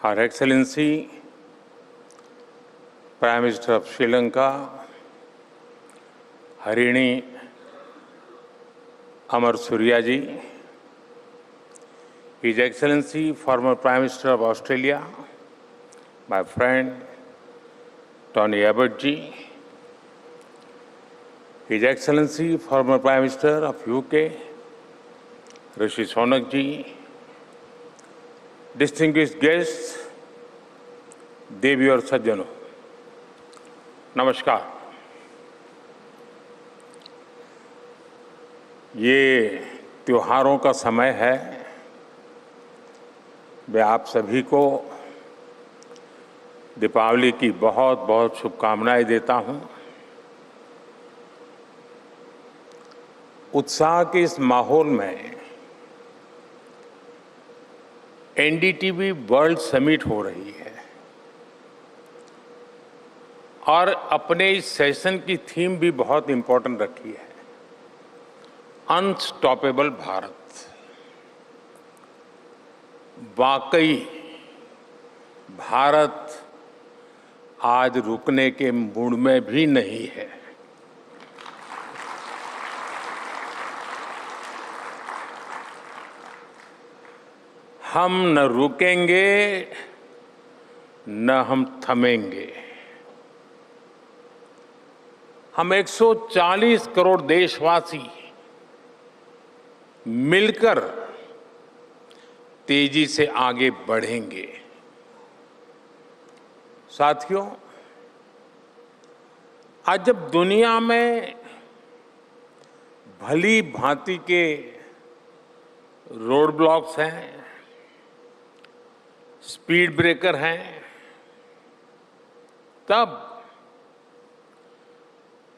Her Excellency, Prime Minister of Sri Lanka, Harini Amar Surya ji, His Excellency, former Prime Minister of Australia, my friend Tony Abbott ji, His Excellency, former Prime Minister of UK, Rishi Sunak ji, distinguished guests, देवी और सज्जनों, नमस्कार। ये त्योहारों का समय है। मैं आप सभी को दीपावली की बहुत बहुत शुभकामनाएं देता हूं। उत्साह के इस माहौल में एनडीटीवी वर्ल्ड समिट हो रही है और अपने इस सेशन की थीम भी बहुत इंपॉर्टेंट रखी है, अनस्टॉपेबल भारत। वाकई भारत आज रुकने के मूड में भी नहीं है। हम न रुकेंगे न हम थमेंगे। हम 140 करोड़ देशवासी मिलकर तेजी से आगे बढ़ेंगे। साथियों, आज जब दुनिया में भली भांति के रोड ब्लॉक्स हैं, स्पीड ब्रेकर हैं, तब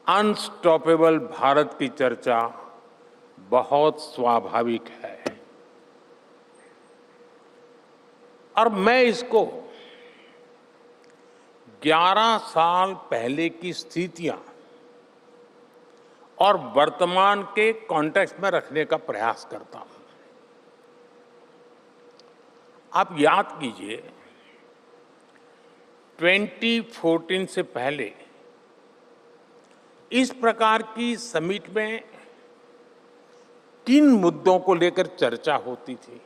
अनस्टॉपेबल भारत की चर्चा बहुत स्वाभाविक है। और मैं इसको 11 साल पहले की स्थितियां और वर्तमान के कॉन्टेक्स्ट में रखने का प्रयास करता हूं। आप याद कीजिए, 2014 से पहले इस प्रकार की समिट में किन मुद्दों को लेकर चर्चा होती थी,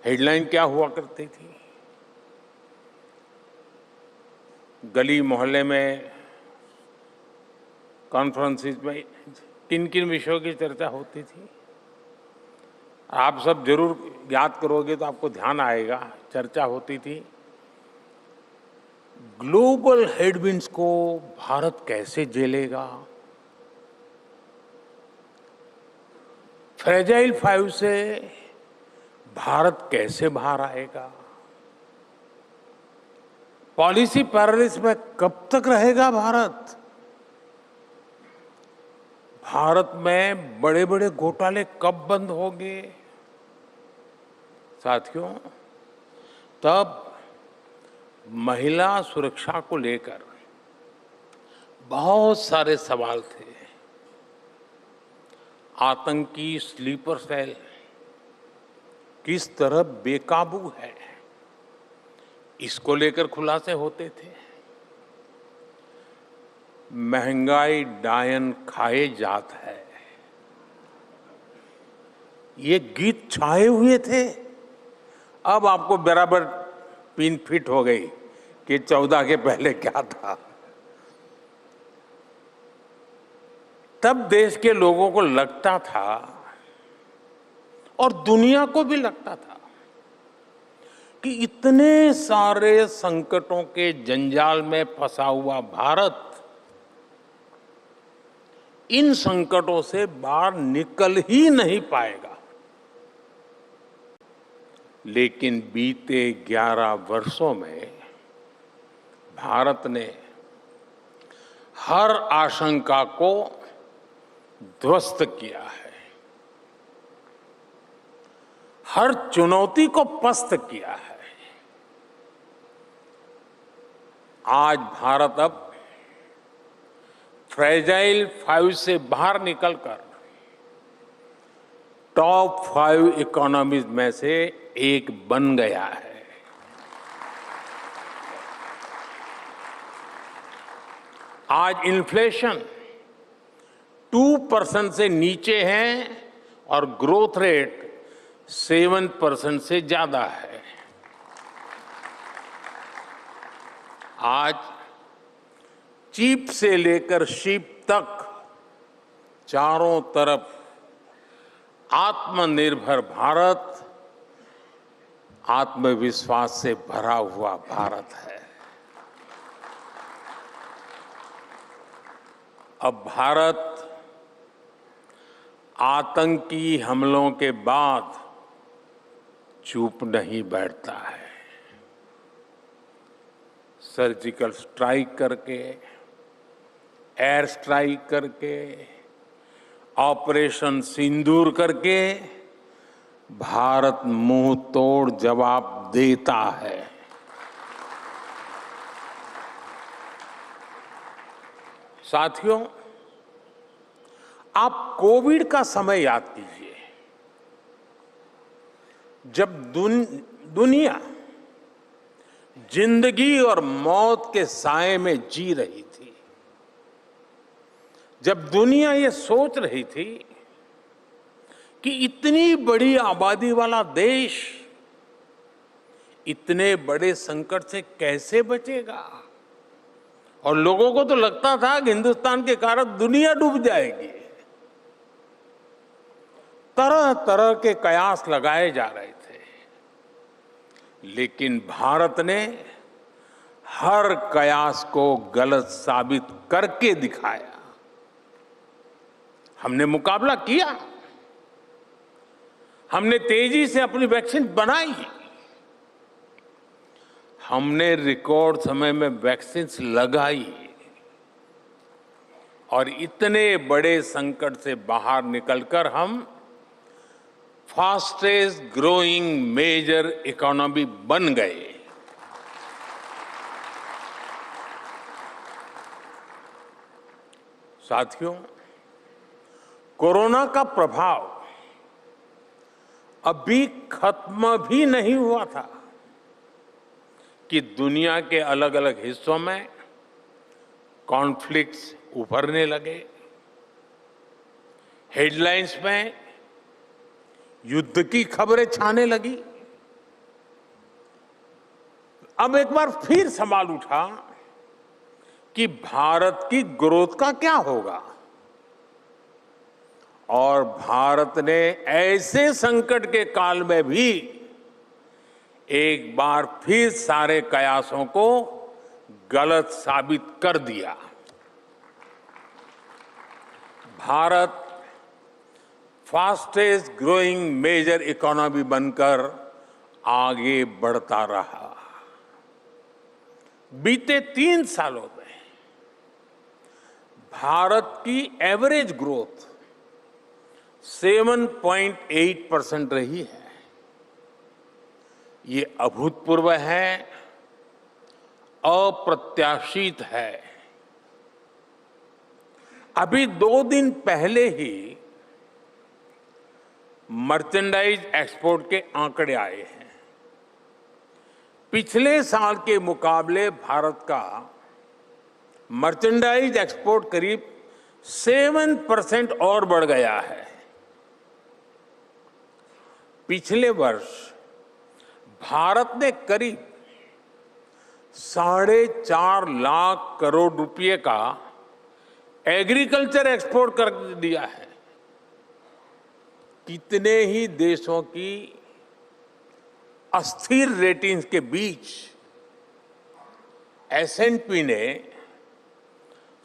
हेडलाइन क्या हुआ करती थी, गली मोहल्ले में, कॉन्फ्रेंसेस में किन किन विषयों की चर्चा होती थी। आप सब जरूर याद करोगे तो आपको ध्यान आएगा। चर्चा होती थी ग्लोबल हेडविंड्स को भारत कैसे झेलेगा, फ्रेजाइल 5 से भारत कैसे बाहर आएगा, पॉलिसी पैरालिसिस में कब तक रहेगा भारत, भारत में बड़े बड़े घोटाले कब बंद होंगे। साथियों, तब महिला सुरक्षा को लेकर बहुत सारे सवाल थे। आतंकी स्लीपर सेल किस तरह बेकाबू है, इसको लेकर खुलासे होते थे। महंगाई डायन खाए जात है, ये गीत छाए हुए थे। अब आपको बराबर पिन फिट हो गई कि 14 के पहले क्या था। तब देश के लोगों को लगता था और दुनिया को भी लगता था कि इतने सारे संकटों के जंजाल में फंसा हुआ भारत इन संकटों से बाहर निकल ही नहीं पाएगा। लेकिन बीते 11 वर्षों में भारत ने हर आशंका को ध्वस्त किया है, हर चुनौती को पस्त किया है। आज भारत अब फ्रेजाइल 5 से बाहर निकलकर टॉप 5 इकोनॉमीज में से एक बन गया है। आज इन्फ्लेशन 2% से नीचे है और ग्रोथ रेट 7% से ज्यादा है। आज चीप से लेकर शीप तक चारों तरफ आत्मनिर्भर भारत, आत्मविश्वास से भरा हुआ भारत है। अब भारत आतंकी हमलों के बाद चुप नहीं बैठता है। सर्जिकल स्ट्राइक करके, एयर स्ट्राइक करके, ऑपरेशन सिंदूर करके भारत मुंह तोड़ जवाब देता है। साथियों, आप कोविड का समय याद कीजिए, जब दुनिया जिंदगी और मौत के साए में जी रही थी, जब दुनिया ये सोच रही थी कि इतनी बड़ी आबादी वाला देश इतने बड़े संकट से कैसे बचेगा, और लोगों को तो लगता था कि हिंदुस्तान के कारण दुनिया डूब जाएगी। तरह तरह के कयास लगाए जा रहे थे, लेकिन भारत ने हर कयास को गलत साबित करके दिखाया। हमने मुकाबला किया, हमने तेजी से अपनी वैक्सीन बनाई, हमने रिकॉर्ड समय में वैक्सीन लगाई और इतने बड़े संकट से बाहर निकलकर हम फास्टेस्ट ग्रोइंग मेजर इकोनॉमी बन गए। साथियों, कोरोना का प्रभाव अभी खत्म भी नहीं हुआ था कि दुनिया के अलग अलग हिस्सों में कॉन्फ्लिक्ट्स उभरने लगे। हेडलाइंस में युद्ध की खबरें छाने लगी। अब एक बार फिर सवाल उठा कि भारत की ग्रोथ का क्या होगा, और भारत ने ऐसे संकट के काल में भी एक बार फिर सारे कयासों को गलत साबित कर दिया। Bharat fastest growing major economy बनकर आगे बढ़ता रहा। बीते 3 सालों में भारत की एवरेज ग्रोथ 7.8% रही है। ये अभूतपूर्व है, अप्रत्याशित है। अभी 2 दिन पहले ही मर्चेंडाइज एक्सपोर्ट के आंकड़े आए हैं। पिछले साल के मुकाबले भारत का मर्चेंडाइज एक्सपोर्ट करीब 7% और बढ़ गया है। पिछले वर्ष भारत ने करीब 4.5 लाख करोड़ रुपए का एग्रीकल्चर एक्सपोर्ट कर दिया है। कितने ही देशों की अस्थिर रेटिंग्स के बीच S&P ने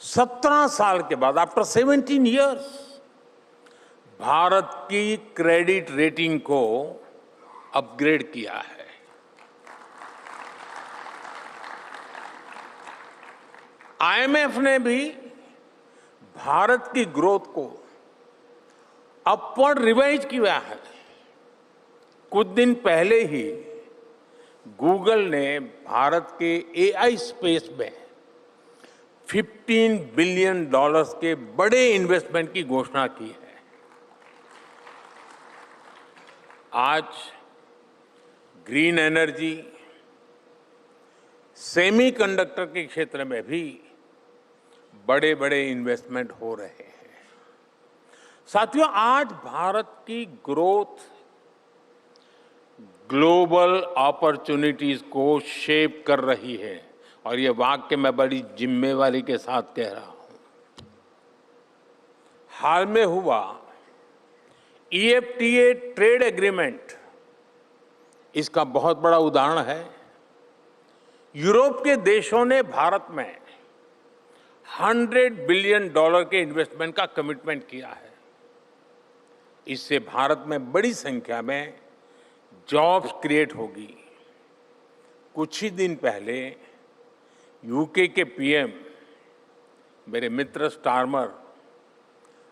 17 साल के बाद, आफ्टर 17 इयर्स, भारत की क्रेडिट रेटिंग को अपग्रेड किया है। IMF ने भी भारत की ग्रोथ को अपवर्ड रिवाइज किया है। कुछ दिन पहले ही गूगल ने भारत के AI स्पेस में $15 बिलियन के बड़े इन्वेस्टमेंट की घोषणा की है। आज ग्रीन एनर्जी, सेमीकंडक्टर के क्षेत्र में भी बड़े बड़े इन्वेस्टमेंट हो रहे हैं। साथियों, आज भारत की ग्रोथ ग्लोबल अपॉर्चुनिटीज को शेप कर रही है और ये वाक्य मैं बड़ी जिम्मेवारी के साथ कह रहा हूं। हाल में हुआ EFTA ट्रेड एग्रीमेंट इसका बहुत बड़ा उदाहरण है। यूरोप के देशों ने भारत में $100 बिलियन के इन्वेस्टमेंट का कमिटमेंट किया है। इससे भारत में बड़ी संख्या में जॉब्स क्रिएट होगी। कुछ ही दिन पहले यूके के PM मेरे मित्र स्टारमर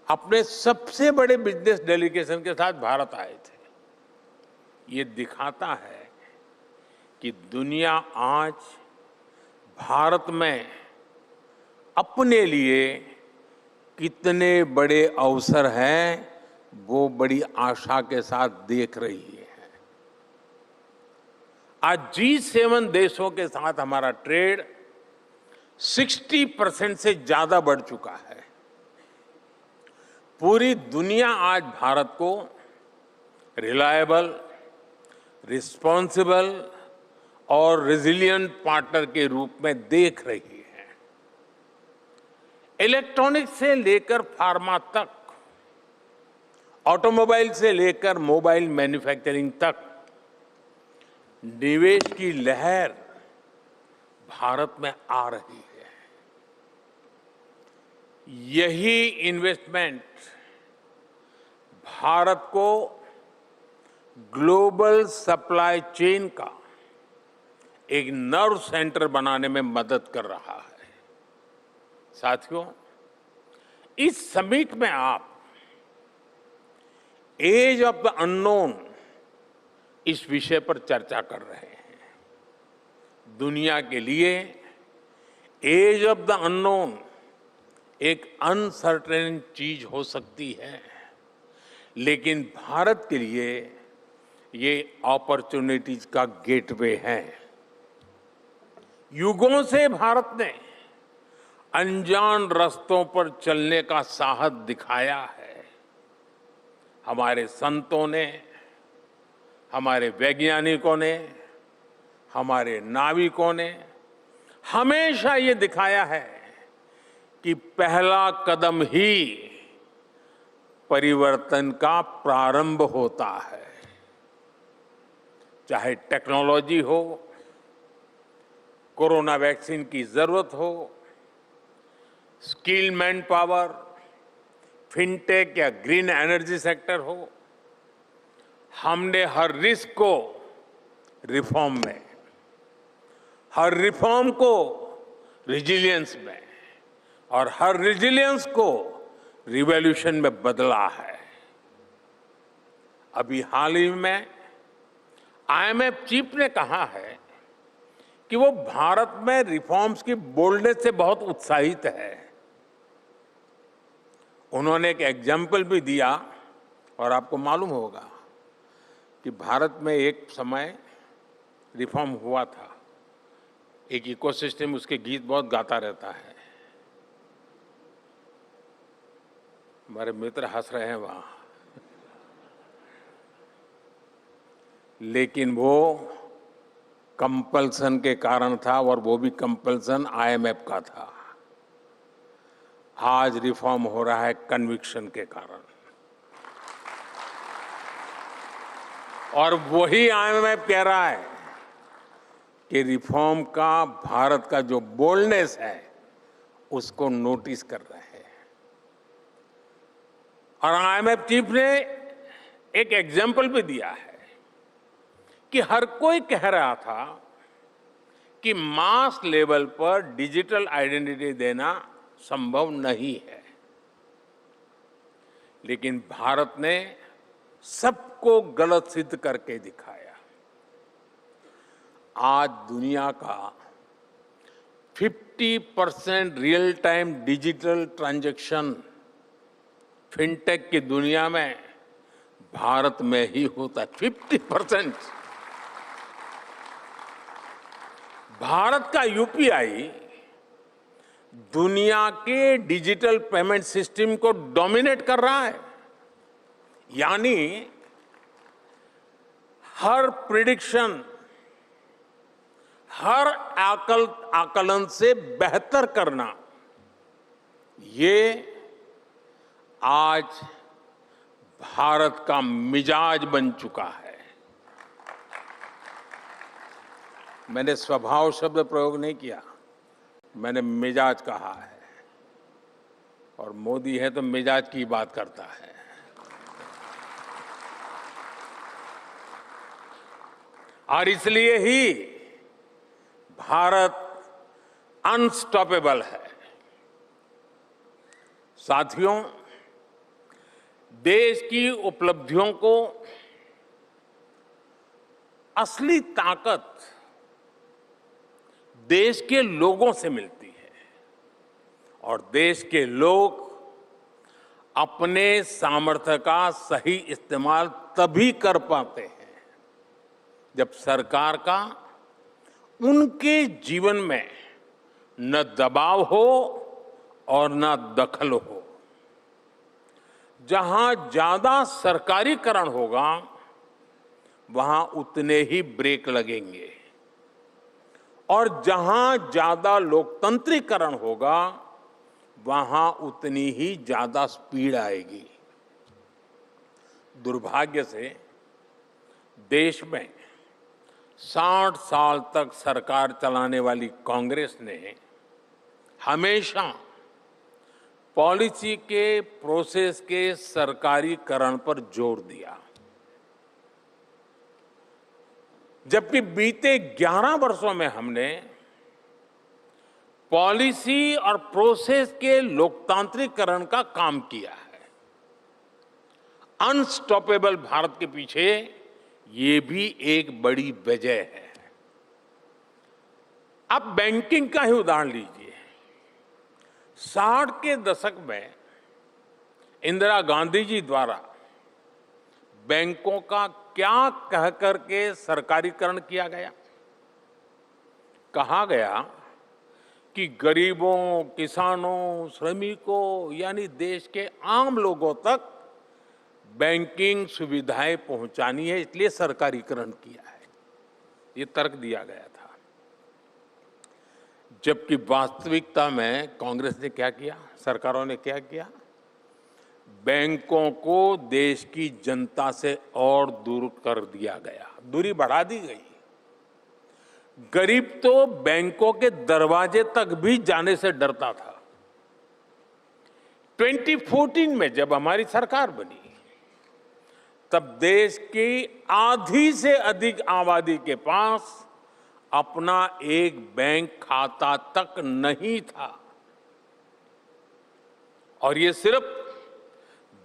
अपने सबसे बड़े बिजनेस डेलीगेशन के साथ भारत आए थे। ये दिखाता है कि दुनिया आज भारत में अपने लिए कितने बड़े अवसर हैं, वो बड़ी आशा के साथ देख रही है। आज G7 देशों के साथ हमारा ट्रेड 60% से ज्यादा बढ़ चुका है। पूरी दुनिया आज भारत को रिलायबल, रिस्पॉन्सिबल और रेजिलिएंट पार्टनर के रूप में देख रही है। इलेक्ट्रॉनिक्स से लेकर फार्मा तक, ऑटोमोबाइल से लेकर मोबाइल मैन्युफैक्चरिंग तक निवेश की लहर भारत में आ रही है। यही इन्वेस्टमेंट भारत को ग्लोबल सप्लाई चेन का एक नर्व सेंटर बनाने में मदद कर रहा है। साथियों, इस समिट में आप एज ऑफ द अननोन इस विषय पर चर्चा कर रहे हैं। दुनिया के लिए एज ऑफ द अननोन एक अनसर्टेन चीज हो सकती है, लेकिन भारत के लिए ये अपॉर्चुनिटीज का गेटवे है। युगों से भारत ने अनजान रास्तों पर चलने का साहस दिखाया है। हमारे संतों ने, हमारे वैज्ञानिकों ने, हमारे नाविकों ने हमेशा ये दिखाया है कि पहला कदम ही परिवर्तन का प्रारंभ होता है। चाहे टेक्नोलॉजी हो, कोरोना वैक्सीन की जरूरत हो, स्किल मैन पावर, फिनटेक या ग्रीन एनर्जी सेक्टर हो, हमने हर रिस्क को रिफॉर्म में, हर रिफॉर्म को रिजिलियंस में और हर रिजिलियंस को रिवॉल्यूशन में बदला है। अभी हाल ही में IMF चीफ ने कहा है कि वो भारत में रिफॉर्म्स की बोल्डनेस से बहुत उत्साहित है। उन्होंने एक एग्जाम्पल भी दिया और आपको मालूम होगा कि भारत में एक समय रिफॉर्म हुआ था। एक इकोसिस्टम, उसके गीत बहुत गाता रहता है। हमारे मित्र हंस रहे हैं वहां, लेकिन वो कंपल्सन के कारण था और वो भी कंपल्सन IMF का था। आज रिफॉर्म हो रहा है कन्विक्शन के कारण, और वही IMF कह रहा है कि रिफॉर्म का भारत का जो बोल्डनेस है उसको नोटिस कर रहे हैं। और IMF चीफ ने एक एग्जाम्पल भी दिया है कि हर कोई कह रहा था कि मास लेवल पर डिजिटल आइडेंटिटी देना संभव नहीं है, लेकिन भारत ने सबको गलत सिद्ध करके दिखाया। आज दुनिया का 50% real time digital transaction fintech की दुनिया में भारत में ही होता है। 50%। भारत का यूपीआई दुनिया के डिजिटल पेमेंट सिस्टम को डोमिनेट कर रहा है। यानी हर प्रिडिक्शन, हर आकलन से बेहतर करना, ये आज भारत का मिजाज बन चुका है। मैंने स्वभाव शब्द प्रयोग नहीं किया, मैंने मिजाज कहा है। और मोदी है तो मिजाज की बात करता है। और इसलिए ही भारत अनस्टॉपेबल है। साथियों, देश की उपलब्धियों को असली ताकत देश के लोगों से मिलती है और देश के लोग अपने सामर्थ्य का सही इस्तेमाल तभी कर पाते हैं जब सरकार का उनके जीवन में न दबाव हो और न दखल हो। जहां ज्यादा सरकारीकरण होगा वहां उतने ही ब्रेक लगेंगे और जहां ज्यादा लोकतंत्रीकरण होगा वहां उतनी ही ज्यादा स्पीड आएगी। दुर्भाग्य से देश में 60 साल तक सरकार चलाने वाली कांग्रेस ने हमेशा पॉलिसी के प्रोसेस के सरकारीकरण पर जोर दिया, जबकि बीते 11 वर्षों में हमने पॉलिसी और प्रोसेस के लोकतांत्रिकरण का काम किया है। अनस्टॉपेबल भारत के पीछे ये भी एक बड़ी वजह है। अब बैंकिंग का ही उदाहरण लीजिए। 60 के दशक में इंदिरा गांधी जी द्वारा बैंकों का क्या कह करके सरकारीकरण किया गया? कहा गया कि गरीबों, किसानों, श्रमिकों यानी देश के आम लोगों तक बैंकिंग सुविधाएं पहुंचानी है, इसलिए सरकारीकरण किया है। ये तर्क दिया गया था। जबकि वास्तविकता में कांग्रेस ने क्या किया, सरकारों ने क्या किया? बैंकों को देश की जनता से और दूर कर दिया गया, दूरी बढ़ा दी गई। गरीब तो बैंकों के दरवाजे तक भी जाने से डरता था। 2014 में जब हमारी सरकार बनी तब देश की आधी से अधिक आबादी के पास अपना एक बैंक खाता तक नहीं था। और ये सिर्फ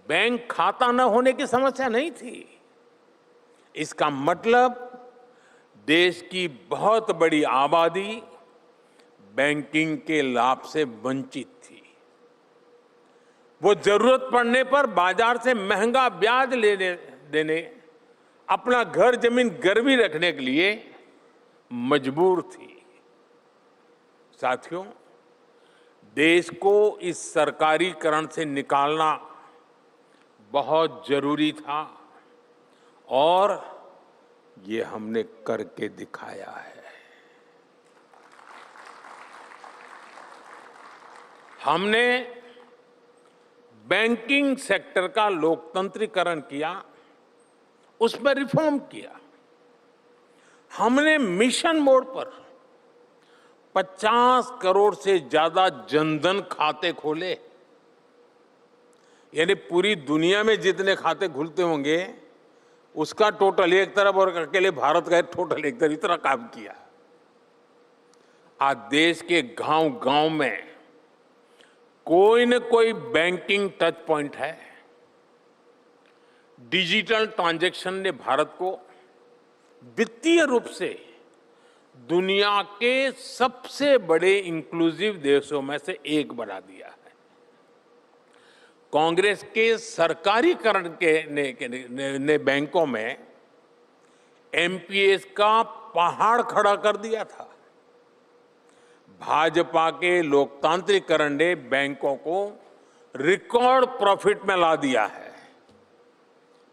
बैंक खाता न होने की समस्या नहीं थी, इसका मतलब देश की बहुत बड़ी आबादी बैंकिंग के लाभ से वंचित थी। वो जरूरत पड़ने पर बाजार से महंगा ब्याज देने, अपना घर जमीन गिरवी रखने के लिए मजबूर थी। साथियों, देश को इस सरकारीकरण से निकालना बहुत जरूरी था और ये हमने करके दिखाया है। हमने बैंकिंग सेक्टर का लोकतंत्रीकरण किया, उसमें रिफॉर्म किया। हमने मिशन मोड पर 50 करोड़ से ज्यादा जनधन खाते खोले। यानी पूरी दुनिया में जितने खाते खुलते होंगे उसका टोटल एक तरफ और अकेले भारत का टोटल एक तरफ, इतना काम किया। आज देश के गांव-गांव में कोई न कोई बैंकिंग टच पॉइंट है। डिजिटल ट्रांजैक्शन ने भारत को वित्तीय रूप से दुनिया के सबसे बड़े इंक्लूसिव देशों में से एक बना दिया है। कांग्रेस के सरकारीकरण ने बैंकों में एमपीएस का पहाड़ खड़ा कर दिया था। भाजपा के लोकतांत्रिकरण ने बैंकों को रिकॉर्ड प्रॉफिट में ला दिया है।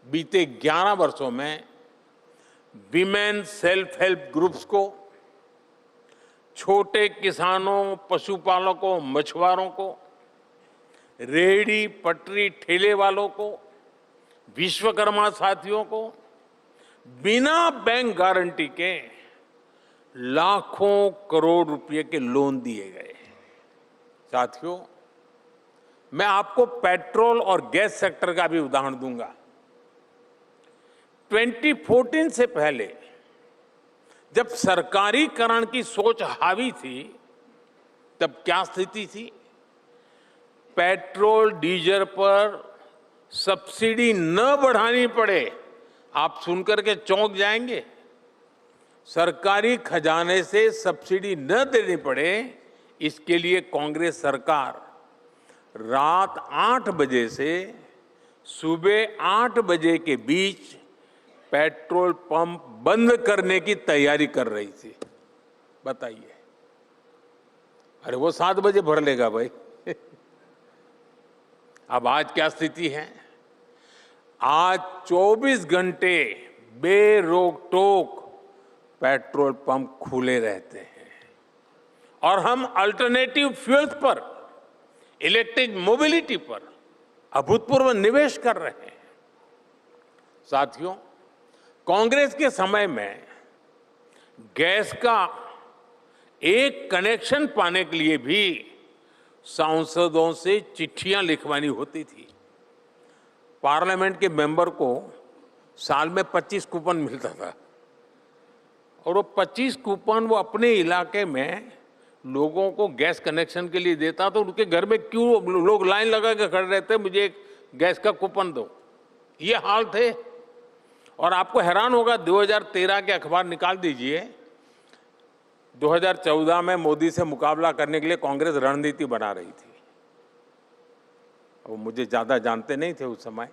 बीते 11 वर्षों में विमेन सेल्फ हेल्प ग्रुप्स को, छोटे किसानों, पशुपालकों, मछुआरों को, रेहड़ी पटरी ठेले वालों को, विश्वकर्मा साथियों को बिना बैंक गारंटी के लाखों करोड़ रुपए के लोन दिए गए। साथियों, मैं आपको पेट्रोल और गैस सेक्टर का भी उदाहरण दूंगा। 2014 से पहले जब सरकारीकरण की सोच हावी थी, तब क्या स्थिति थी? पेट्रोल डीजल पर सब्सिडी न बढ़ानी पड़े, आप सुनकर के चौंक जाएंगे। सरकारी खजाने से सब्सिडी न देनी पड़े, इसके लिए कांग्रेस सरकार रात 8 बजे से सुबह 8 बजे के बीच पेट्रोल पंप बंद करने की तैयारी कर रही थी। बताइए, अरे वो 7 बजे भर लेगा भाई। अब आज क्या स्थिति है? आज 24 घंटे बेरोक टोक पेट्रोल पंप खुले रहते हैं और हम अल्टरनेटिव फ्यूल्स पर, इलेक्ट्रिक मोबिलिटी पर अभूतपूर्व निवेश कर रहे हैं। साथियों, कांग्रेस के समय में गैस का एक कनेक्शन पाने के लिए भी सांसदों से चिट्ठियां लिखवानी होती थी। पार्लियामेंट के मेंबर को साल में 25 कूपन मिलता था और वो 25 कूपन वो अपने इलाके में लोगों को गैस कनेक्शन के लिए देता, तो उनके घर में क्यों लोग लाइन लगा के खड़े रहते, मुझे एक गैस का कूपन दो, ये हाल थे। और आपको हैरान होगा, 2013 के अखबार निकाल दीजिए, 2014 में मोदी से मुकाबला करने के लिए कांग्रेस रणनीति बना रही थी। वो मुझे ज्यादा जानते नहीं थे उस समय,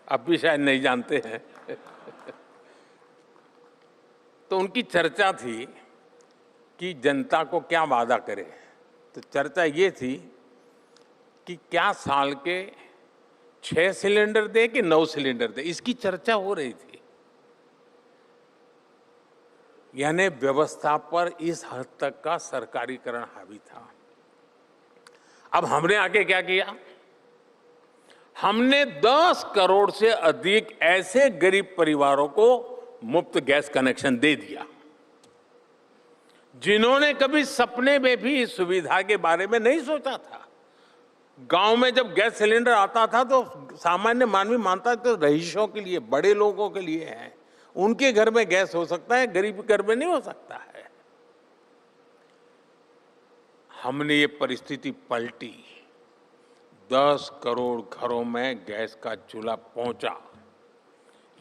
अब भी शायद नहीं जानते हैं। तो उनकी चर्चा थी कि जनता को क्या वादा करे। तो चर्चा ये थी कि क्या साल के 6 सिलेंडर दे कि 9 सिलेंडर दे, इसकी चर्चा हो रही थी। यानी व्यवस्था पर इस हद तक का सरकारीकरण हावी था। अब हमने आगे क्या किया? हमने 10 करोड़ से अधिक ऐसे गरीब परिवारों को मुफ्त गैस कनेक्शन दे दिया, जिन्होंने कभी सपने में भी इस सुविधा के बारे में नहीं सोचा था। गांव में जब गैस सिलेंडर आता था तो सामान्य मानवी मानता था कि रईसों के लिए, बड़े लोगों के लिए है, उनके घर में गैस हो सकता है, गरीब के घर में नहीं हो सकता है। हमने ये परिस्थिति पलटी, 10 करोड़ घरों में गैस का चूल्हा पहुंचा।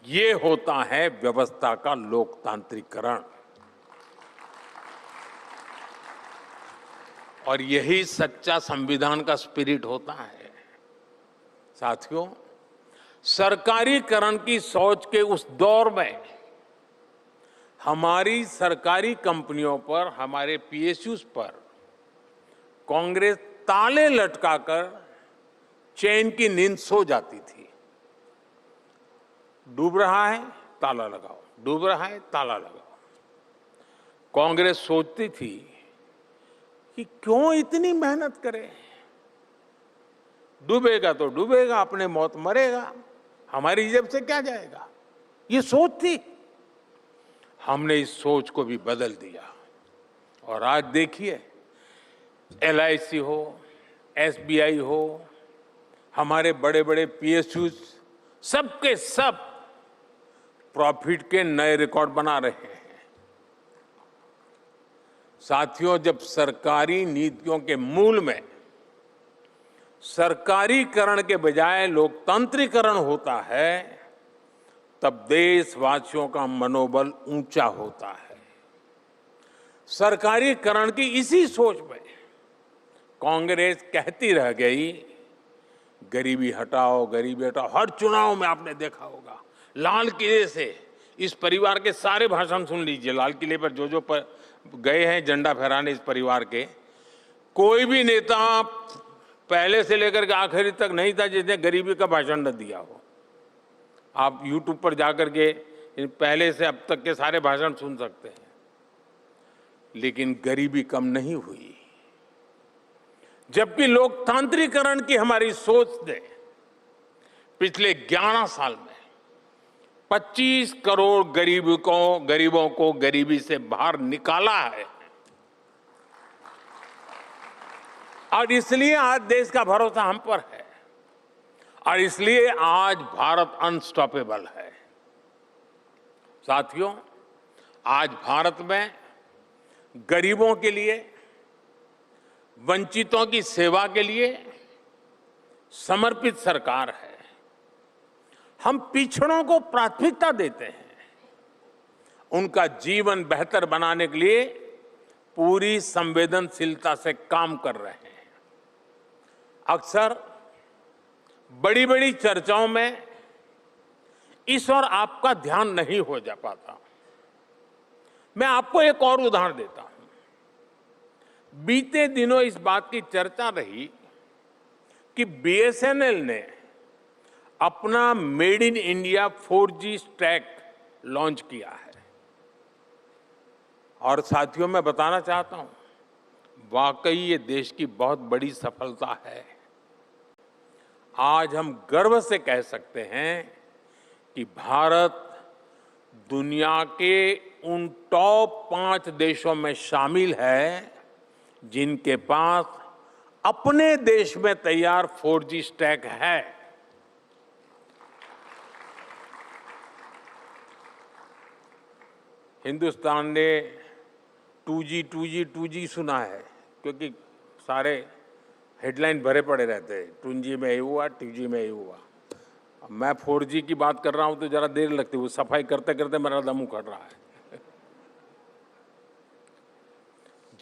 ये होता है व्यवस्था का लोकतांत्रिकरण, और यही सच्चा संविधान का स्पिरिट होता है। साथियों, सरकारीकरण की सोच के उस दौर में हमारी सरकारी कंपनियों पर, हमारे पीएसयूज पर कांग्रेस ताले लटकाकर चैन की नींद सो जाती थी। डूब रहा है, ताला लगाओ, डूब रहा है, ताला लगाओ। कांग्रेस सोचती थी कि क्यों इतनी मेहनत करे, डूबेगा तो डूबेगा, अपने मौत मरेगा, हमारी जेब से क्या जाएगा, ये सोच थी। हमने इस सोच को भी बदल दिया और आज देखिए, एलआईसी हो, एसबीआई हो, हमारे बड़े बड़े पीएसयूज, सबके सब प्रॉफिट के नए रिकॉर्ड बना रहे हैं। साथियों, जब सरकारी नीतियों के मूल में सरकारीकरण के बजाय लोकतांत्रिकरण होता है, तब देशवासियों का मनोबल ऊंचा होता है। सरकारीकरण की इसी सोच में कांग्रेस कहती रह गई गरीबी हटाओ, गरीबी हटाओ। हर चुनाव में आपने देखा होगा, लाल किले से इस परिवार के सारे भाषण सुन लीजिए। लाल किले पर जो गए हैं झंडा फहराने इस परिवार के, कोई भी नेता पहले से लेकर के आखिरी तक नहीं था जिसने गरीबी का भाषण न दिया हो। आप YouTube पर जाकर के पहले से अब तक के सारे भाषण सुन सकते हैं। लेकिन गरीबी कम नहीं हुई, जबकि लोकतांत्रिकरण की हमारी सोच ने पिछले 11 साल में 25 करोड़ गरीबों को गरीबी से बाहर निकाला है। और इसलिए आज देश का भरोसा हम पर है, और इसलिए आज भारत अनस्टॉपेबल है। साथियों, आज भारत में गरीबों के लिए, वंचितों की सेवा के लिए समर्पित सरकार है। हम पिछड़ों को प्राथमिकता देते हैं, उनका जीवन बेहतर बनाने के लिए पूरी संवेदनशीलता से काम कर रहे हैं। अक्सर बड़ी बड़ी चर्चाओं में इस और आपका ध्यान नहीं हो जा पाता। मैं आपको एक और उदाहरण देता हूं। बीते दिनों इस बात की चर्चा रही कि BSNL ने अपना made in India 4G stack launch किया है। और साथियों, मैं बताना चाहता हूं, वाकई ये देश की बहुत बड़ी सफलता है। आज हम गर्व से कह सकते हैं कि भारत दुनिया के उन टॉप 5 देशों में शामिल है जिनके पास अपने देश में तैयार 4G स्टैक है। हिंदुस्तान ने 2G सुना है, क्योंकि सारे हेडलाइन भरे पड़े रहते हैं, 2G में ये हुआ, 2G में ये हुआ। अब मैं 4G की बात कर रहा हूं तो जरा देर लगती है, वो सफाई करते करते मेरा दम उखड़ रहा है।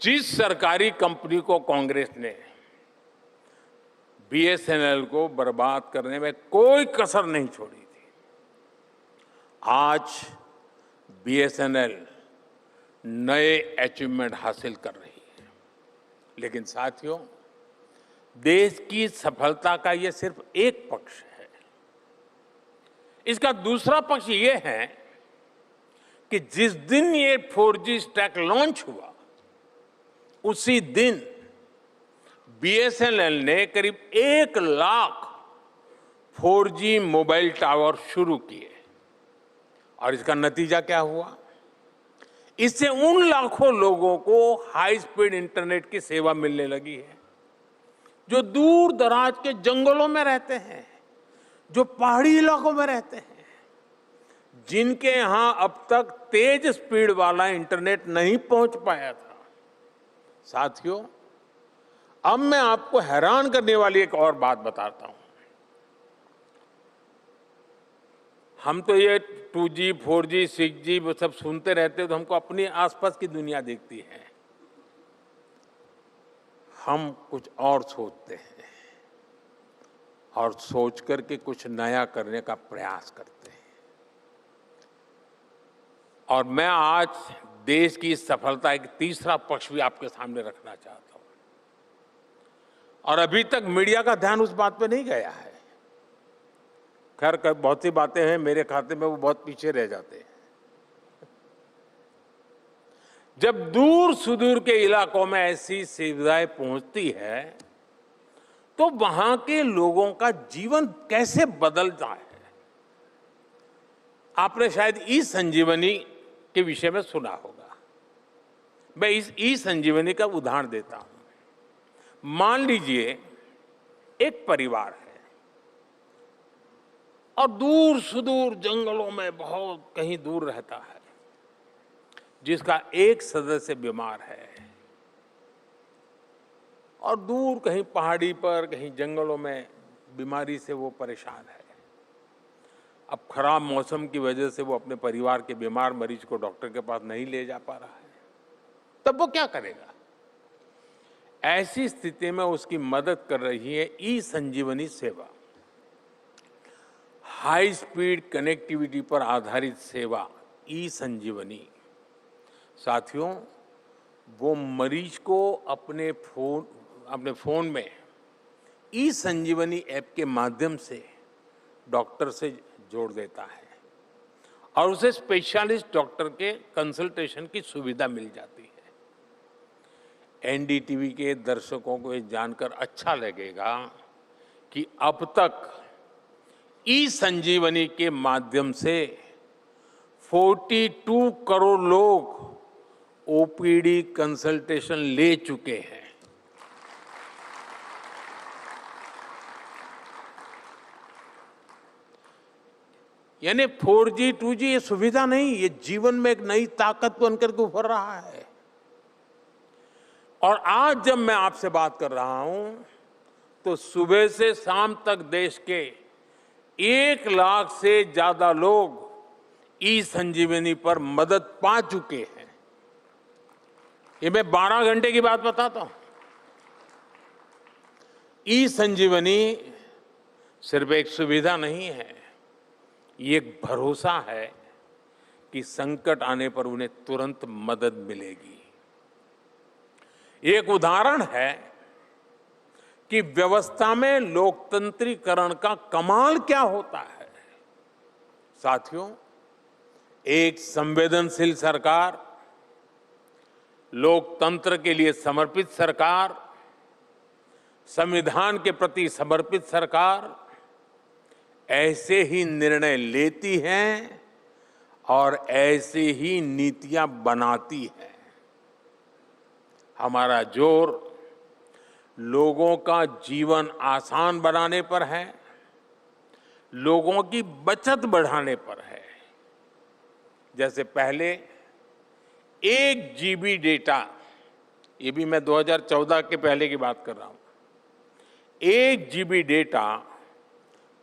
जिस सरकारी कंपनी को कांग्रेस ने BSNL को बर्बाद करने में कोई कसर नहीं छोड़ी थी, आज BSNL नए अचीवमेंट हासिल कर रही है। लेकिन साथियों, देश की सफलता का यह सिर्फ एक पक्ष है। इसका दूसरा पक्ष यह है कि जिस दिन ये 4G स्टैक लॉन्च हुआ, उसी दिन BSNL ने करीब 1 लाख 4G मोबाइल टावर शुरू किए। और इसका नतीजा क्या हुआ? इससे उन लाखों लोगों को हाई स्पीड इंटरनेट की सेवा मिलने लगी है जो दूर दराज के जंगलों में रहते हैं, जो पहाड़ी इलाकों में रहते हैं, जिनके यहां अब तक तेज स्पीड वाला इंटरनेट नहीं पहुंच पाया था। साथियों, अब मैं आपको हैरान करने वाली एक और बात बताता हूं। हम तो ये 2G, 4G, 6G वो सब सुनते रहते हैं, तो हमको अपनी आसपास की दुनिया दिखती है। हम कुछ और सोचते हैं और सोच करके कुछ नया करने का प्रयास करते हैं। और मैं आज देश की सफलता एक तीसरा पक्ष भी आपके सामने रखना चाहता हूं। और अभी तक मीडिया का ध्यान उस बात पे नहीं गया है। खैर, बहुत सी बातें हैं मेरे खाते में, वो बहुत पीछे रह जाते हैं। जब दूर सुदूर के इलाकों में ऐसी सुविधाएं पहुंचती है तो वहां के लोगों का जीवन कैसे बदलता है। आपने शायद ई-संजीवनी के विषय में सुना होगा। मैं इस ई-संजीवनी का उदाहरण देता हूं। मान लीजिए एक परिवार है और दूर सुदूर जंगलों में बहुत कहीं दूर रहता है, जिसका एक सदस्य बीमार है और दूर कहीं पहाड़ी पर, कहीं जंगलों में बीमारी से वो परेशान है। अब खराब मौसम की वजह से वो अपने परिवार के बीमार मरीज को डॉक्टर के पास नहीं ले जा पा रहा है। तब वो क्या करेगा? ऐसी स्थिति में उसकी मदद कर रही है ई संजीवनी सेवा। हाई स्पीड कनेक्टिविटी पर आधारित सेवा ई संजीवनी। साथियों, वो मरीज को अपने फोन में ई संजीवनी ऐप के माध्यम से डॉक्टर से जोड़ देता है और उसे स्पेशलिस्ट डॉक्टर के कंसल्टेशन की सुविधा मिल जाती है। एनडीटीवी के दर्शकों को ये जानकर अच्छा लगेगा कि अब तक ई संजीवनी के माध्यम से 42 करोड़ लोग ओपीडी कंसल्टेशन ले चुके हैं। यानी 4G 2G ये सुविधा नहीं, ये जीवन में एक नई ताकत बनकर के उभर रहा है। और आज जब मैं आपसे बात कर रहा हूं तो सुबह से शाम तक देश के 1 लाख से ज्यादा लोग ई संजीवनी पर मदद पा चुके हैं। ये मैं 12 घंटे की बात बताता हूं। ई संजीवनी सिर्फ एक सुविधा नहीं है, ये एक भरोसा है कि संकट आने पर उन्हें तुरंत मदद मिलेगी। एक उदाहरण है कि व्यवस्था में लोकतंत्रीकरण का कमाल क्या होता है। साथियों, एक संवेदनशील सरकार, लोकतंत्र के लिए समर्पित सरकार, संविधान के प्रति समर्पित सरकार ऐसे ही निर्णय लेती है और ऐसे ही नीतियां बनाती है। हमारा जोर लोगों का जीवन आसान बनाने पर है, लोगों की बचत बढ़ाने पर है। जैसे पहले 1 GB डेटा, ये भी मैं 2014 के पहले की बात कर रहा हूं, 1 GB डेटा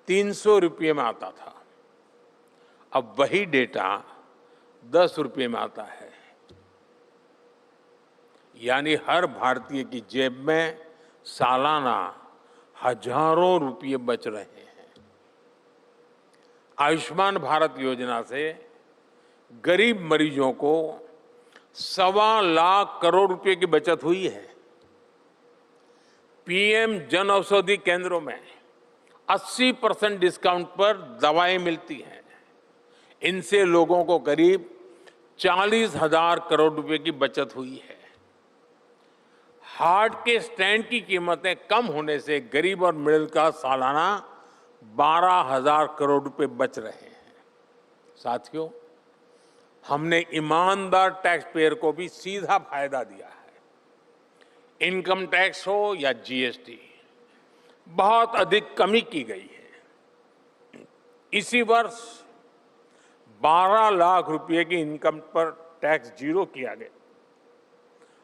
300 रुपये में आता था। अब वही डेटा 10 रुपये में आता है। यानी हर भारतीय की जेब में सालाना हजारों रुपये बच रहे हैं। आयुष्मान भारत योजना से गरीब मरीजों को 1.25 लाख करोड़ रुपए की बचत हुई है। पीएम जन औषधि केंद्रों में 80% डिस्काउंट पर दवाएं मिलती हैं। इनसे लोगों को करीब 40,000 करोड़ रुपए की बचत हुई है। हार्ट के स्टेंट की कीमतें कम होने से गरीब और मिडिल क्लास सालाना 12,000 करोड़ रुपए बच रहे हैं। साथियों, हमने ईमानदार टैक्स पेयर को भी सीधा फायदा दिया है। इनकम टैक्स हो या जीएसटी, बहुत अधिक कमी की गई है। इसी वर्ष 12 लाख रुपए की इनकम पर टैक्स जीरो किया गया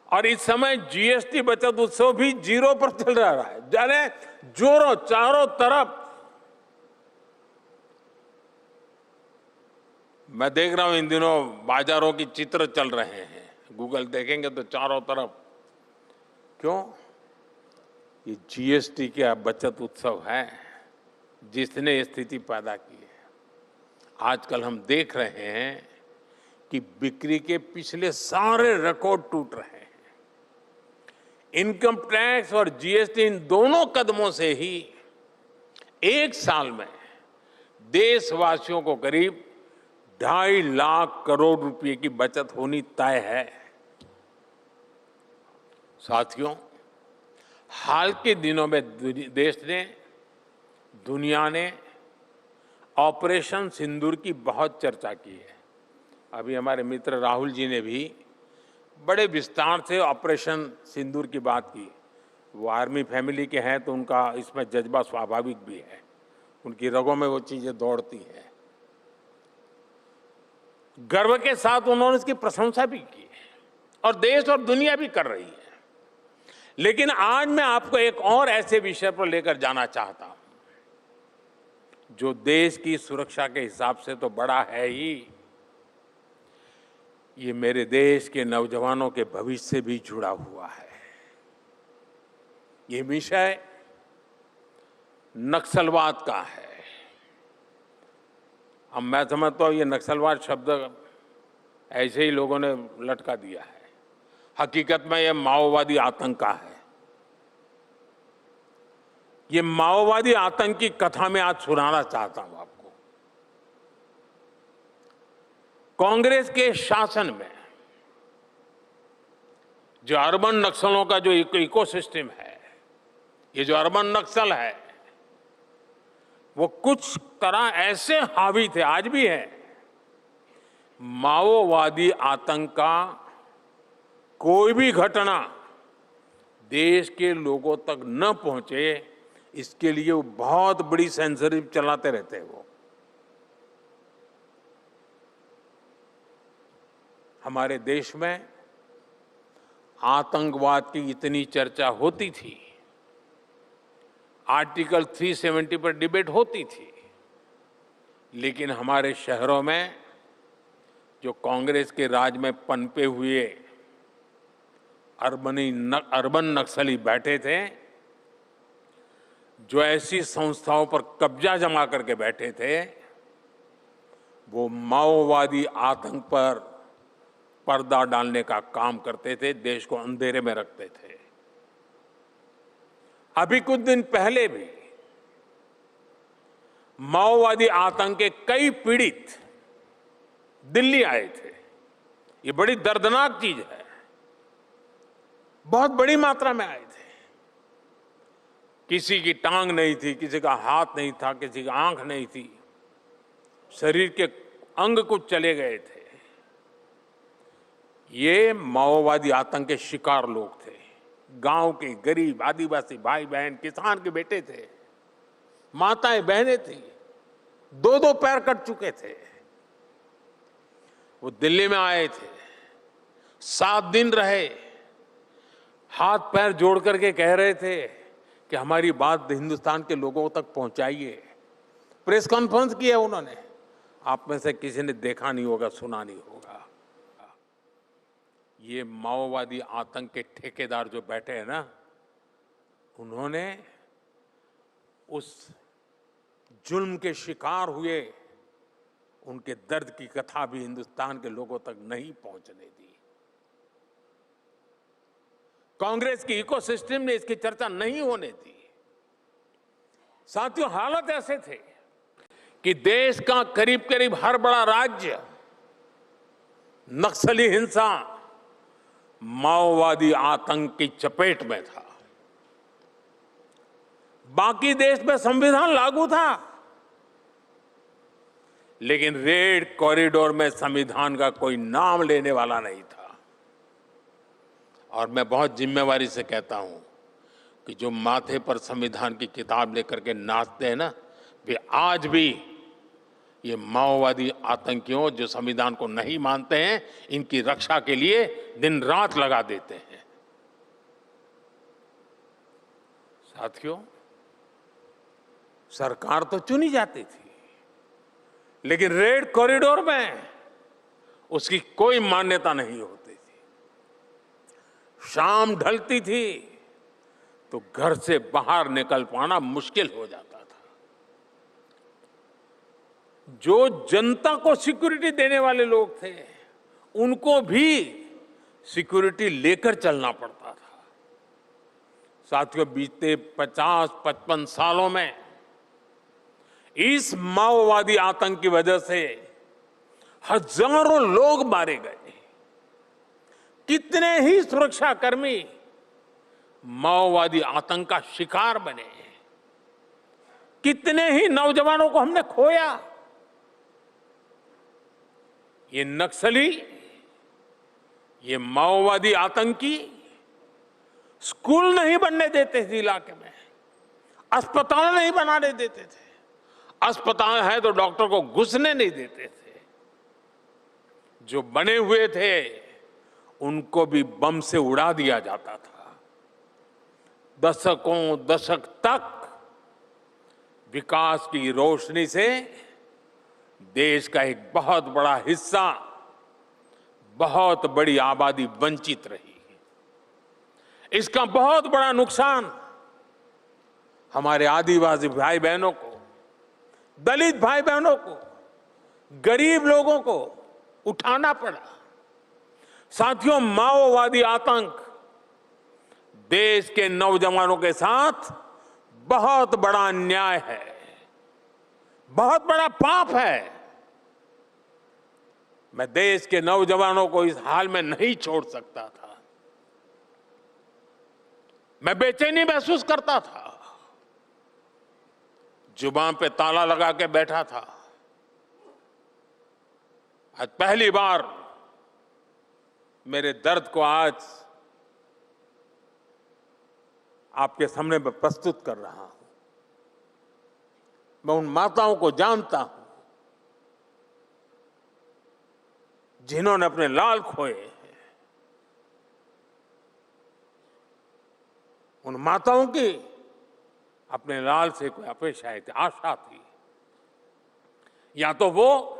और इस समय जीएसटी बचत उत्सव भी जीरो पर चल रहा है। जाने जोरों चारों तरफ मैं देख रहा हूं, इन दिनों बाजारों की चित्र चल रहे हैं। गूगल देखेंगे तो चारों तरफ। क्यों? ये जीएसटी का बचत उत्सव है जिसने ये स्थिति पैदा की है। आजकल हम देख रहे हैं कि बिक्री के पिछले सारे रिकॉर्ड टूट रहे हैं। इनकम टैक्स और जीएसटी, इन दोनों कदमों से ही एक साल में देशवासियों को करीब 2.5 लाख करोड़ रुपए की बचत होनी तय है। साथियों, हाल के दिनों में देश ने, दुनिया ने ऑपरेशन सिंदूर की बहुत चर्चा की है। अभी हमारे मित्र राहुल जी ने भी बड़े विस्तार से ऑपरेशन सिंदूर की बात की। वो आर्मी फैमिली के हैं तो उनका इसमें जज्बा स्वाभाविक भी है, उनकी रगों में वो चीजें दौड़ती हैं। गर्व के साथ उन्होंने इसकी प्रशंसा भी की और देश और दुनिया भी कर रही है। लेकिन आज मैं आपको एक और ऐसे विषय पर लेकर जाना चाहता हूं जो देश की सुरक्षा के हिसाब से तो बड़ा है ही, ये मेरे देश के नौजवानों के भविष्य से भी जुड़ा हुआ है। ये विषय नक्सलवाद का है। अब मैं समझता हूं ये नक्सलवाद शब्द ऐसे ही लोगों ने लटका दिया है। हकीकत में यह माओवादी आतंक का है। ये माओवादी आतंक की कथा मैं आज सुनाना चाहता हूं आपको। कांग्रेस के शासन में जो अर्बन नक्सलों का जो इकोसिस्टम है, ये जो अर्बन नक्सल है, वो कुछ तरह ऐसे हावी थे, आज भी है। माओवादी आतंक का कोई भी घटना देश के लोगों तक न पहुंचे, इसके लिए वो बहुत बड़ी सेंसरशिप चलाते रहते हैं। वो हमारे देश में आतंकवाद की इतनी चर्चा होती थी, आर्टिकल 370 पर डिबेट होती थी, लेकिन हमारे शहरों में जो कांग्रेस के राज में पनपे हुए अर्बन नक्सली बैठे थे, जो ऐसी संस्थाओं पर कब्जा जमा करके बैठे थे, वो माओवादी आतंक पर पर्दा डालने का काम करते थे, देश को अंधेरे में रखते थे। अभी कुछ दिन पहले भी माओवादी आतंक के कई पीड़ित दिल्ली आए थे। ये बड़ी दर्दनाक चीज है। बहुत बड़ी मात्रा में आए थे। किसी की टांग नहीं थी, किसी का हाथ नहीं था, किसी की आंख नहीं थी, शरीर के अंग कुछ चले गए थे। ये माओवादी आतंक के शिकार लोग थे। गांव के गरीब आदिवासी भाई बहन, किसान के बेटे थे, माताएं बहनें थी, दो दो पैर कट चुके थे। वो दिल्ली में आए थे, 7 दिन रहे, हाथ पैर जोड़ करके कह रहे थे कि हमारी बात हिंदुस्तान के लोगों तक पहुंचाइए। प्रेस कॉन्फ्रेंस की है उन्होंने। आप में से किसी ने देखा नहीं होगा, सुना नहीं होगा। ये माओवादी आतंक के ठेकेदार जो बैठे हैं ना, उन्होंने उस जुल्म के शिकार हुए उनके दर्द की कथा भी हिंदुस्तान के लोगों तक नहीं पहुंचने दी। कांग्रेस की इकोसिस्टम ने इसकी चर्चा नहीं होने दी। साथियों, हालात ऐसे थे कि देश का करीब करीब हर बड़ा राज्य नक्सली हिंसा, माओवादी आतंक की चपेट में था। बाकी देश में संविधान लागू था, लेकिन रेड कॉरिडोर में संविधान का कोई नाम लेने वाला नहीं था। और मैं बहुत जिम्मेवारी से कहता हूं कि जो माथे पर संविधान की किताब लेकर के नाचते हैं ना, वे आज भी ये माओवादी आतंकियों जो संविधान को नहीं मानते हैं, इनकी रक्षा के लिए दिन रात लगा देते हैं। साथियों, सरकार तो चुनी जाती थी, लेकिन रेड कॉरिडोर में उसकी कोई मान्यता नहीं होती थी। शाम ढलती थी तो घर से बाहर निकल पाना मुश्किल हो जाता था। जो जनता को सिक्योरिटी देने वाले लोग थे, उनको भी सिक्योरिटी लेकर चलना पड़ता था। साथियों, बीते 50-55 सालों में इस माओवादी आतंक की वजह से हजारों लोग मारे गए। कितने ही सुरक्षाकर्मी माओवादी आतंक का शिकार बने। कितने ही नौजवानों को हमने खोया। ये नक्सली, ये माओवादी आतंकी स्कूल नहीं बनने देते थे इलाके में, अस्पताल नहीं बनाने देते थे। अस्पताल है तो डॉक्टर को घुसने नहीं देते थे। जो बने हुए थे उनको भी बम से उड़ा दिया जाता था। दशक तक विकास की रोशनी से देश का एक बहुत बड़ा हिस्सा, बहुत बड़ी आबादी वंचित रही। इसका बहुत बड़ा नुकसान हमारे आदिवासी भाई बहनों को, दलित भाई बहनों को, गरीब लोगों को उठाना पड़ा। साथियों, माओवादी आतंक देश के नौजवानों के साथ बहुत बड़ा अन्याय है, बहुत बड़ा पाप है। मैं देश के नौजवानों को इस हाल में नहीं छोड़ सकता था। मैं बेचैनी महसूस करता था, जुबान पे ताला लगा के बैठा था। आज पहली बार मेरे दर्द को आज आपके सामने मैं प्रस्तुत कर रहा हूं। मैं उन माताओं को जानता हूं जिन्होंने अपने लाल खोए हैं। उन माताओं की अपने लाल से कोई अपेक्षा थी, आशा थी। या तो वो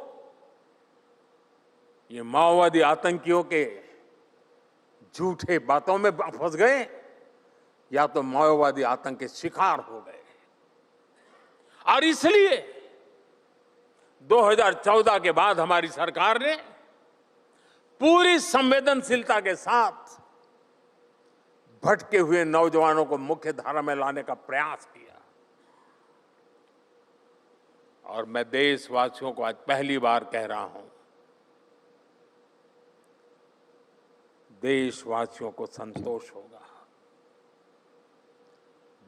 ये माओवादी आतंकियों के झूठे बातों में फंस गए, या तो माओवादी आतंक के शिकार हो गए। और इसलिए 2014 के बाद हमारी सरकार ने पूरी संवेदनशीलता के साथ भटके हुए नौजवानों को मुख्य धारा में लाने का प्रयास किया। और मैं देशवासियों को आज पहली बार कह रहा हूं, देशवासियों को संतोष होगा,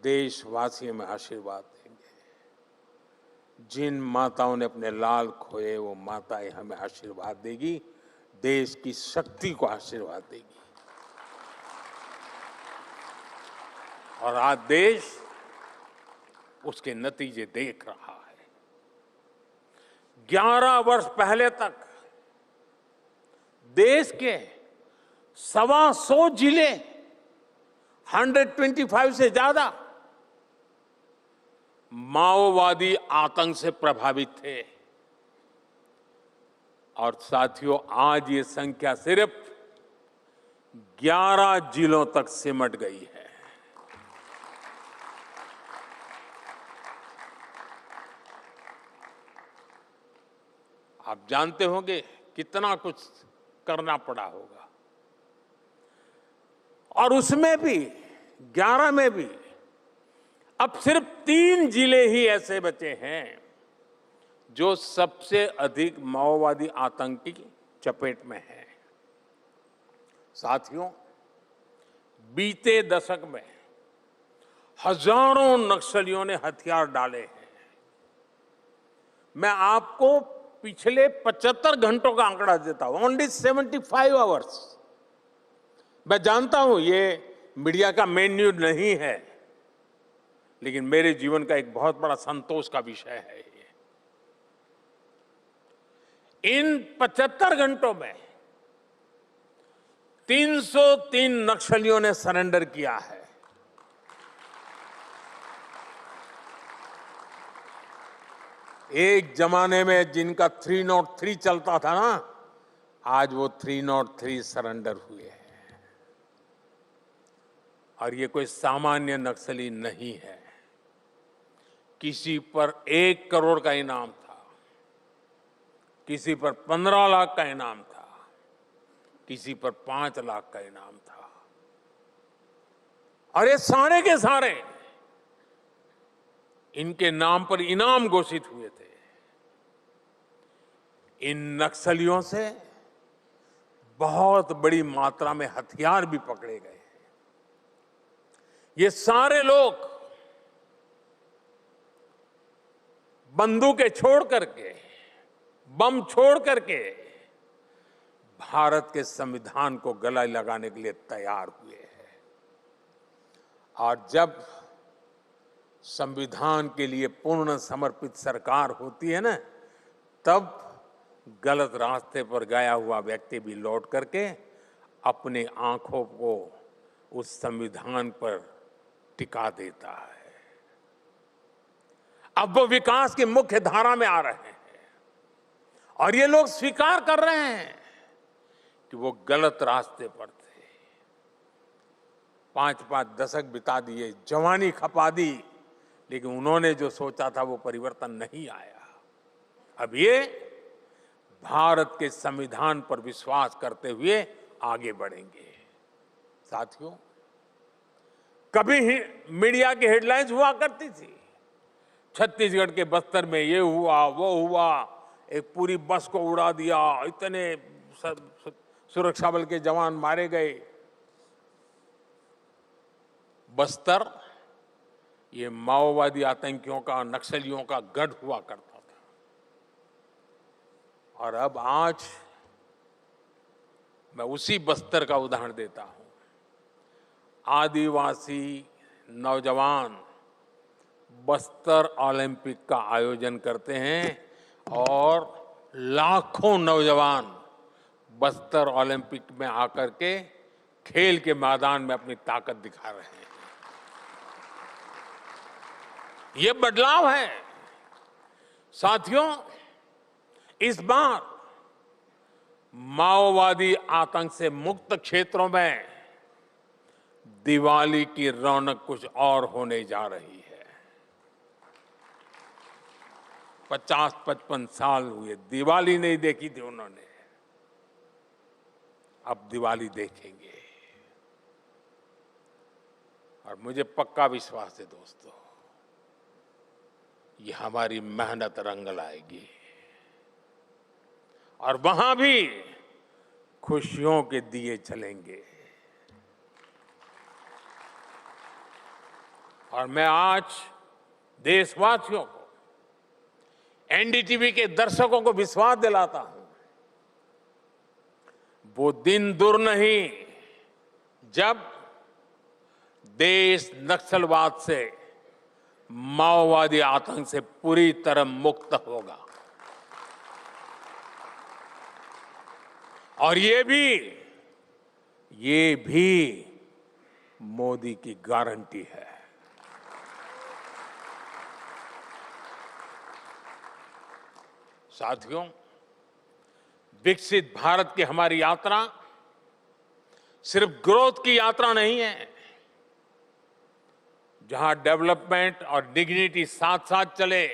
देशवासी में आशीर्वाद देंगे। जिन माताओं ने अपने लाल खोए, वो माताएं हमें आशीर्वाद देगी, देश की शक्ति को आशीर्वाद देगी। और आज देश उसके नतीजे देख रहा है। 11 वर्ष पहले तक देश के 125 जिले, 125 से ज्यादा माओवादी आतंक से प्रभावित थे। और साथियों, आज ये संख्या सिर्फ 11 जिलों तक सिमट गई है। आप जानते होंगे कितना कुछ करना पड़ा होगा। और उसमें भी 11 में भी अब सिर्फ 3 जिले ही ऐसे बचे हैं जो सबसे अधिक माओवादी आतंक की चपेट में है। साथियों, बीते दशक में हजारों नक्सलियों ने हथियार डाले हैं। मैं आपको पिछले 75 घंटों का आंकड़ा देता हूं, ओनली 75 आवर्स। मैं जानता हूं ये मीडिया का मेन न्यूज नहीं है, लेकिन मेरे जीवन का एक बहुत बड़ा संतोष का विषय है। इन 75 घंटों में 303 नक्सलियों ने सरेंडर किया है। एक जमाने में जिनका 303 चलता था ना, आज वो 303 सरेंडर हुए हैं। और ये कोई सामान्य नक्सली नहीं है। किसी पर 1 करोड़ का इनाम था, किसी पर 15 लाख का इनाम था, किसी पर 5 लाख का इनाम था। और ये सारे के सारे इनके नाम पर इनाम घोषित हुए थे। इन नक्सलियों से बहुत बड़ी मात्रा में हथियार भी पकड़े गए। ये सारे लोग बंदूकें छोड़ करके, बम छोड़ करके भारत के संविधान को गला लगाने के लिए तैयार हुए हैं। और जब संविधान के लिए पूर्ण समर्पित सरकार होती है ना, तब गलत रास्ते पर गया हुआ व्यक्ति भी लौट करके अपनी आंखों को उस संविधान पर टिका देता है। अब वो विकास की मुख्य धारा में आ रहे हैं और ये लोग स्वीकार कर रहे हैं कि वो गलत रास्ते पर थे। 5-5 दशक बिता दिए, जवानी खपा दी, लेकिन उन्होंने जो सोचा था वो परिवर्तन नहीं आया। अब ये भारत के संविधान पर विश्वास करते हुए आगे बढ़ेंगे। साथियों, कभी ही मीडिया की हेडलाइंस हुआ करती थी, छत्तीसगढ़ के बस्तर में ये हुआ वो हुआ, एक पूरी बस को उड़ा दिया, इतने सुरक्षा बल के जवान मारे गए। बस्तर ये माओवादी आतंकियों का, नक्सलियों का गढ़ हुआ करता था। और अब आज मैं उसी बस्तर का उदाहरण देता हूं। आदिवासी नौजवान बस्तर ओलंपिक का आयोजन करते हैं और लाखों नौजवान बस्तर ओलंपिक में आकर के खेल के मैदान में अपनी ताकत दिखा रहे हैं। ये बदलाव है। साथियों, इस बार माओवादी आतंक से मुक्त क्षेत्रों में दिवाली की रौनक कुछ और होने जा रही है। 50-55 साल हुए दिवाली नहीं देखी थी उन्होंने, अब दिवाली देखेंगे। और मुझे पक्का विश्वास है दोस्तों, ये हमारी मेहनत रंग लाएगी और वहां भी खुशियों के दिए जलेंगे। और मैं आज देशवासियों को, एनडीटीवी के दर्शकों को विश्वास दिलाता हूं, वो दिन दूर नहीं जब देश नक्सलवाद से, माओवादी आतंक से पूरी तरह मुक्त होगा। और ये भी मोदी की गारंटी है। साथियों, विकसित भारत की हमारी यात्रा सिर्फ ग्रोथ की यात्रा नहीं है, जहां डेवलपमेंट और डिग्निटी साथ साथ चले,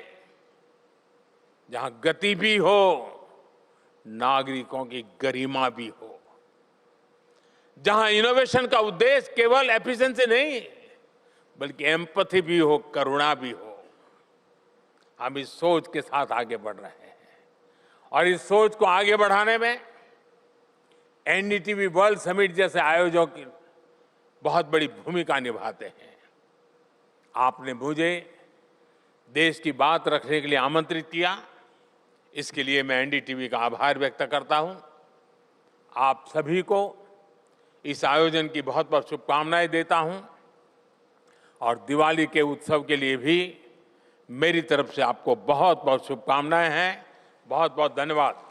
जहां गति भी हो, नागरिकों की गरिमा भी हो, जहां इनोवेशन का उद्देश्य केवल एफिशिएंसी नहीं बल्कि एम्पैथी भी हो, करुणा भी हो। हम इस सोच के साथ आगे बढ़ रहे हैं और इस सोच को आगे बढ़ाने में एनडीटीवी वर्ल्ड समिट जैसे आयोजक बहुत बड़ी भूमिका निभाते हैं। आपने मुझे देश की बात रखने के लिए आमंत्रित किया, इसके लिए मैं एनडीटीवी का आभार व्यक्त करता हूं। आप सभी को इस आयोजन की बहुत बहुत शुभकामनाएं देता हूं और दिवाली के उत्सव के लिए भी मेरी तरफ से आपको बहुत बहुत शुभकामनाएं हैं। बहुत बहुत धन्यवाद।